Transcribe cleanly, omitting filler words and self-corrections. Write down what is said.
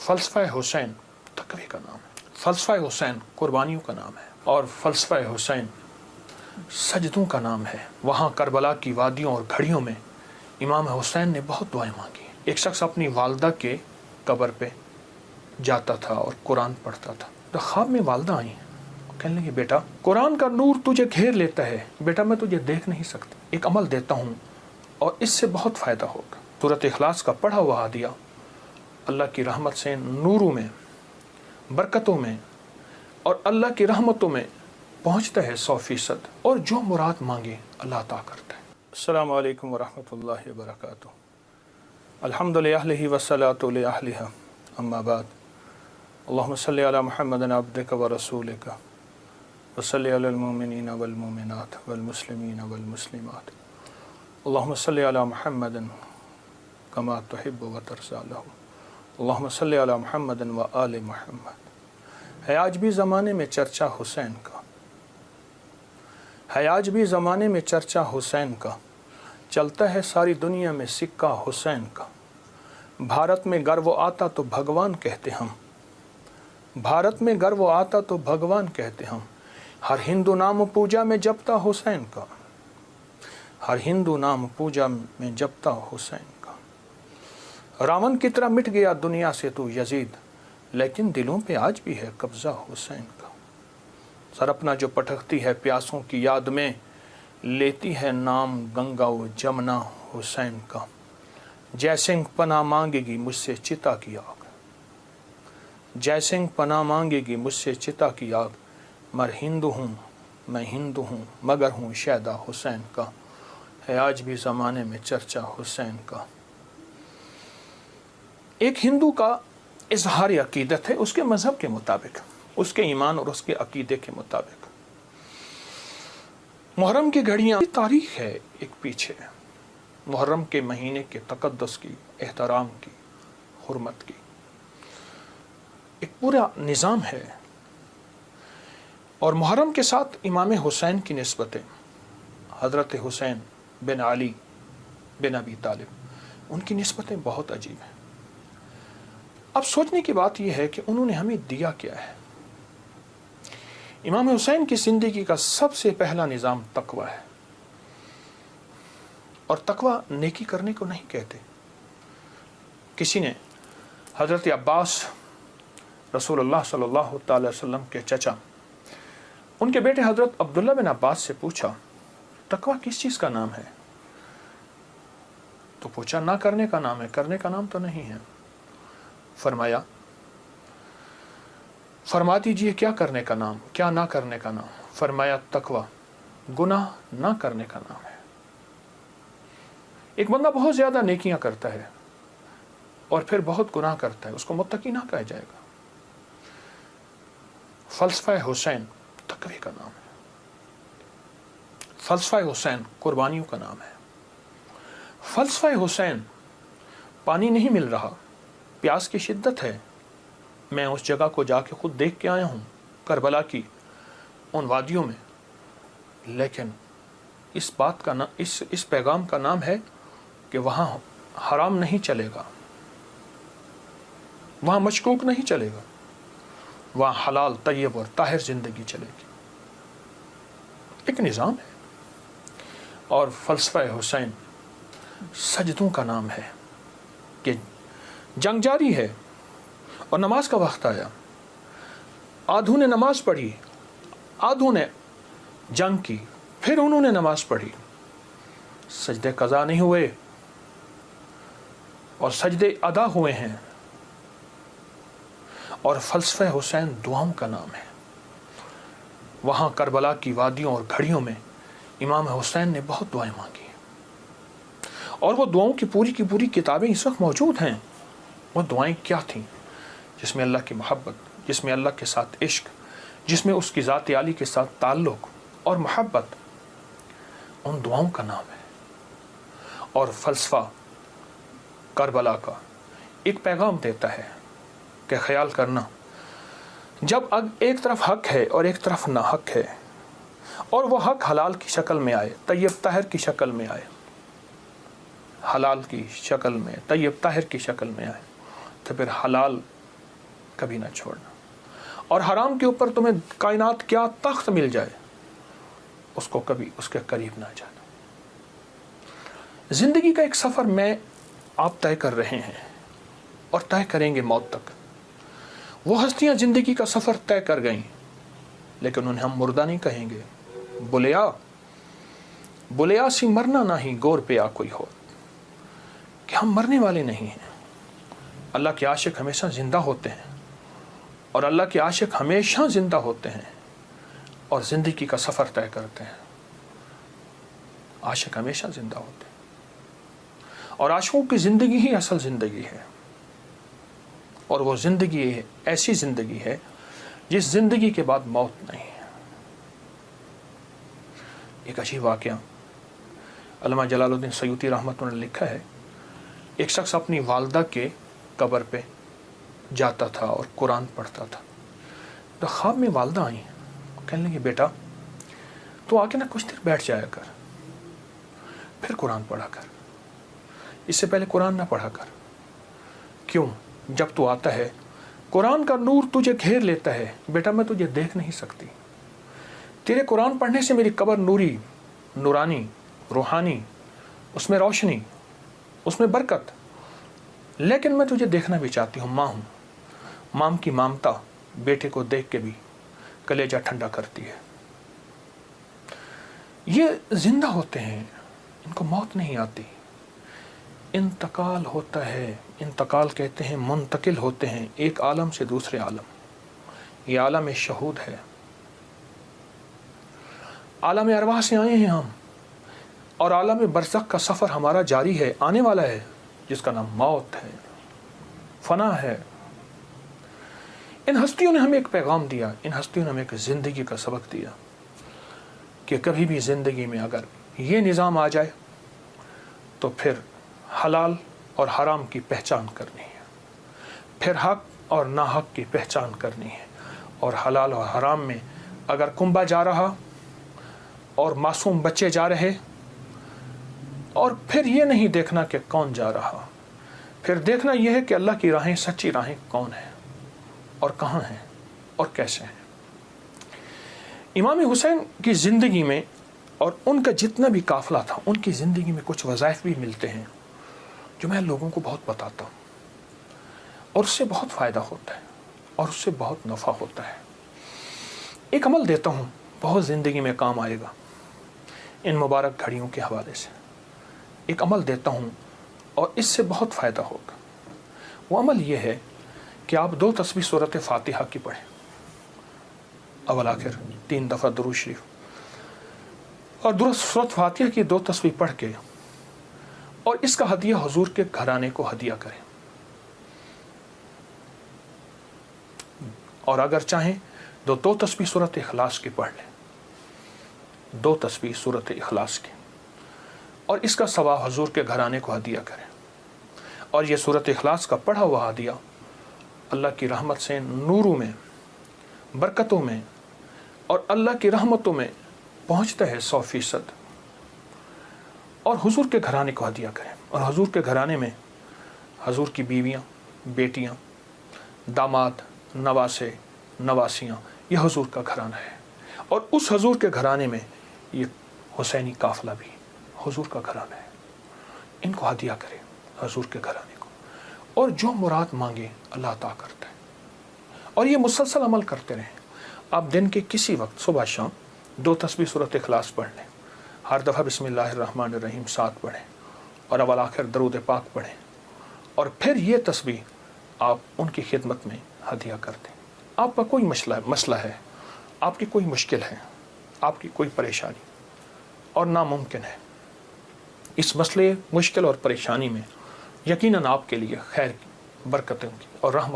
فلسفہ حسین تقوی کا نام ہے، فلسفہ حسین قربانیوں کا نام ہے، اور فلسفہ حسین سجدوں کا نام ہے۔ وہاں کربلا کی وادیوں اور گھڑیوں میں امام حسین نے بہت دعائیں مانگی۔ ایک شخص اپنی والدہ کے قبر پہ جاتا تھا اور قرآن پڑھتا تھا، تو خواب میں والدہ آئیں، کہنے لگی بیٹا قرآن کا نور تجھے گھیر لیتا ہے، بیٹا میں تجھے دیکھ نہیں سکتا، ایک عمل دیتا ہوں اور اس سے بہت فائدہ ہوگا۔ سورۃ اخلاص کا پڑھا ہوا ہدیہ اللہ کی رحمت سے نوروں میں، برکتوں میں اور اللہ کی رحمتوں میں پہنچتا ہے 100%، اور جو مراد مانگے اللہ عطا کرتا ہے۔ السلام علیکم ورحمۃ اللہ وبرکاتہ۔ الحمد للہ والصلاۃ لأہلہا، اما بعد، اللہم صلی علی محمد عبدک ورسولک وصلی علی المؤمنین والمؤمنات والمسلمین والمسلمات، اللہم صلی علی محمد کما تحب وترضی لہم، اللہم صلی علی محمد وآل محمد۔ ہے آج بھی زمانے میں چرچا حسین کا، ہے آج بھی زمانے میں چرچا حسین کا، چلتا ہے ساری دنیا میں سکہ حسین کا۔ بھارت میں گر وہ آتا تو بھگوان کہتے ہم، بھارت میں گر وہ آتا تو بھگوان کہتے ہم، ہر ہندو نام پوجا میں جپتا حسین کا، ہر ہندو نام پوجا میں جپتا حسین کا۔ راون کی طرح مٹ گیا دنیا سے تو یزید، لیکن دلوں پہ آج بھی ہے قبضہ حسین کا۔ سر اپنا جو پٹکتی ہے پیاسوں کی یاد میں، لیتی ہے نام گنگا و جمنا حسین کا۔ جے سنگھ پناہ مانگے گی مجھ سے چتا کی آگ، جے سنگھ پناہ مانگے گی مجھ سے چتا کی آگ، مر ہندو ہوں میں ہندو ہوں مگر ہوں شیدا حسین کا۔ ہے آج بھی زمانے میں چرچا حسین کا۔ ایک ہندو کا اظہار عقیدت ہے اس کے مذہب کے مطابق، اس کے ایمان اور اس کے عقیدے کے مطابق۔ محرم کی گھڑیاں تاریخ ہے ایک پیچھے، محرم کے مہینے کے تقدس کی، احترام کی، حرمت کی ایک پورا نظام ہے، اور محرم کے ساتھ امام حسین کی نسبتیں، حضرت حسین بن علی بن ابی طالب، ان کی نسبتیں بہت عجیب ہیں۔ اب سوچنے کی بات یہ ہے کہ انہوں نے ہمیں دیا کیا ہے۔ امام حسین کی زندگی کا سب سے پہلا نظام تقوی ہے، اور تقوی نیکی کرنے کو نہیں کہتے۔ کسی نے حضرت عباس رسول اللہ صلی اللہ تعالی وسلم کے چچا، ان کے بیٹے حضرت عبداللہ بن عباس سے پوچھا تقوی کس چیز کا نام ہے؟ تو پوچھا نہ کرنے کا نام ہے، کرنے کا نام تو نہیں ہے۔ فرما دیجئے کیا کرنے کا نام، کیا نہ کرنے کا نام؟ فرمایا تقوی گناہ نہ کرنے کا نام ہے۔ ایک بندہ بہت زیادہ نیکیاں کرتا ہے اور پھر بہت گناہ کرتا ہے، اس کو متقی نہ کہا جائے گا۔ فلسفہ حسین تقوی کا نام ہے، فلسفہ حسین قربانیوں کا نام ہے۔ فلسفہ حسین پانی نہیں مل رہا، پیاس کی شدت ہے، میں اس جگہ کو جا کے خود دیکھ کے آیا ہوں، کربلا کی ان وادیوں میں، لیکن اس بات کا اس پیغام کا نام ہے کہ وہاں حرام نہیں چلے گا، وہاں مشکوک نہیں چلے گا، وہاں حلال طیب اور طاہر زندگی چلے گی۔ ایک نظام ہے۔ اور فلسفہ حسین سجدوں کا نام ہے کہ جنگ جاری ہے اور نماز کا وقت آیا، آدھوں نے نماز پڑھی، آدھوں نے جنگ کی، پھر انہوں نے نماز پڑھی، سجدے قضا نہیں ہوئے اور سجدے ادا ہوئے ہیں۔ اور فلسفہ حسین دعاؤں کا نام ہے۔ وہاں کربلا کی وادیوں اور گھڑیوں میں امام حسین نے بہت دعائیں مانگی، اور وہ دعاؤں کی پوری کتابیں اس وقت موجود ہیں۔ وہ دعائیں کیا تھیں؟ جس میں اللہ کی محبت، جس میں اللہ کے ساتھ عشق، جس میں اس کی ذات عالی کے ساتھ تعلق اور محبت، ان دعاؤں کا نام ہے۔ اور فلسفہ کربلا کا ایک پیغام دیتا ہے کہ خیال کرنا، جب ایک طرف حق ہے اور ایک طرف نہ حق ہے، اور وہ حق حلال کی شکل میں آئے، طیب طاہر کی شکل میں آئے، حلال کی شکل میں، طیب طاہر کی شکل میں آئے، تو پھر حلال کبھی نہ چھوڑنا. اور حرام کے اوپر تمہیں کائنات کیا تخت مل جائے اس کو کبھی اس کے قریب نہ جانا. زندگی کا ایک سفر میں آپ طے کر رہے ہیں اور طے کریں گے موت تک. وہ ہستیاں زندگی کا سفر طے کر گئیں لیکن انہیں ہم مردہ نہیں کہیں گے. بولیا سی مرنا نہیں گور پہ آ کوئی ہو, کہ ہم مرنے والے نہیں ہیں. اللہ کے عاشق ہمیشہ زندہ ہوتے ہیں اور اللہ کے عاشق ہمیشہ زندہ ہوتے ہیں اور زندگی کا سفر طے کرتے ہیں. عاشق ہمیشہ زندہ ہوتے ہیں اور عاشقوں کی زندگی ہی اصل زندگی ہے. اور وہ زندگی ایسی زندگی ہے جس زندگی کے بعد موت نہیں ہے. ایک عجیب واقعہ علامہ جلال الدین سیوطی رحمۃ اللہ نے لکھا ہے. ایک شخص اپنی والدہ کے قبر پہ جاتا تھا اور قرآن پڑھتا تھا. تو خواب میں والدہ آئیں, کہنے لگی بیٹا تو آ کے نا کچھ دیر بیٹھ جایا کر, پھر قرآن پڑھا کر, اس سے پہلے قرآن نہ پڑھا کر. کیوں؟ جب تو آتا ہے قرآن کا نور تجھے گھیر لیتا ہے. بیٹا میں تجھے دیکھ نہیں سکتی, تیرے قرآن پڑھنے سے میری قبر نوری, نورانی, روحانی, اس میں روشنی, اس میں برکت. لیکن میں تجھے دیکھنا بھی چاہتی ہوں. ماں ہوں, ماں کی مامتا بیٹے کو دیکھ کے بھی کلیجہ ٹھنڈا کرتی ہے. یہ زندہ ہوتے ہیں, ان کو موت نہیں آتی. انتقال ہوتا ہے, انتقال کہتے ہیں منتقل ہوتے ہیں ایک عالم سے دوسرے عالم. یہ عالم شہود ہے, عالم ارواح سے آئے ہیں ہم, اور عالم برزخ کا سفر ہمارا جاری ہے, آنے والا ہے, جس کا نام موت ہے, فنا ہے. ان ہستیوں نے ہمیں ایک پیغام دیا, ان ہستیوں نے ہمیں ایک زندگی کا سبق دیا کہ کبھی بھی زندگی میں اگر یہ نظام آ جائے تو پھر حلال اور حرام کی پہچان کرنی ہے, پھر حق اور ناحق کی پہچان کرنی ہے. اور حلال اور حرام میں اگر کنبا جا رہا اور معصوم بچے جا رہے, اور پھر یہ نہیں دیکھنا کہ کون جا رہا, پھر دیکھنا یہ ہے کہ اللہ کی راہیں, سچی راہیں کون ہیں اور کہاں ہیں اور کیسے ہیں. امام حسین کی زندگی میں اور ان کا جتنا بھی قافلہ تھا, ان کی زندگی میں کچھ وظائف بھی ملتے ہیں جو میں لوگوں کو بہت بتاتا ہوں, اور اس سے بہت فائدہ ہوتا ہے اور اس سے بہت نفع ہوتا ہے. ایک عمل دیتا ہوں, بہت زندگی میں کام آئے گا. ان مبارک گھڑیوں کے حوالے سے ایک عمل دیتا ہوں اور اس سے بہت فائدہ ہوگا. وہ عمل یہ ہے کہ آپ 2 تسبیح سورۃ فاتحہ کی پڑھیں, اول آخر 3 دفعہ درود شریف, اور سورۃ فاتحہ کی 2 تسبیح پڑھ کے اور اس کا ہدیہ حضور کے گھرانے کو ہدیہ کریں. اور اگر چاہیں تو 2 تسبیح سورۃ اخلاص کی پڑھ لیں, 2 تسبیح سورۃ اخلاص کی, اور اس کا ثواب حضور کے گھرانے کو ہدیہ کریں. اور یہ سورۃ اخلاص کا پڑھا ہوا ہدیہ اللہ کی رحمت سے نوروں میں, برکتوں میں اور اللہ کی رحمتوں میں پہنچتا ہے 100%. اور حضور کے گھرانے کو ہدیہ کریں. اور حضور کے گھرانے میں حضور کی بیویاں, بیٹیاں, داماد, نواسے, نواسیاں, یہ حضور کا گھرانہ ہے. اور اس حضور کے گھرانے میں یہ حسینی قافلہ بھی حضور کا گھرانہ ہے. ان کو ہدیہ کریں حضور کے گھرانے کو, اور جو مراد مانگے اللہ عطا کرتا ہے. اور یہ مسلسل عمل کرتے رہیں. آپ دن کے کسی وقت صبح شام 2 تسبیح سورۃ اخلاص پڑھ لیں, ہر دفعہ بسم اللہ الرحمن الرحیم 7 پڑھیں, اور اول آخر درود پاک پڑھیں, اور پھر یہ تسبیح آپ ان کی خدمت میں ہدیہ کر دیں. آپ کا کوئی مسئلہ ہے, آپ کی کوئی مشکل ہے, آپ کی کوئی پریشانی اور ناممکن ہے, اس مسئلے, مشکل اور پریشانی میں یقیناً آپ کے لیے خیر کی, برکتوں کی اور رحمت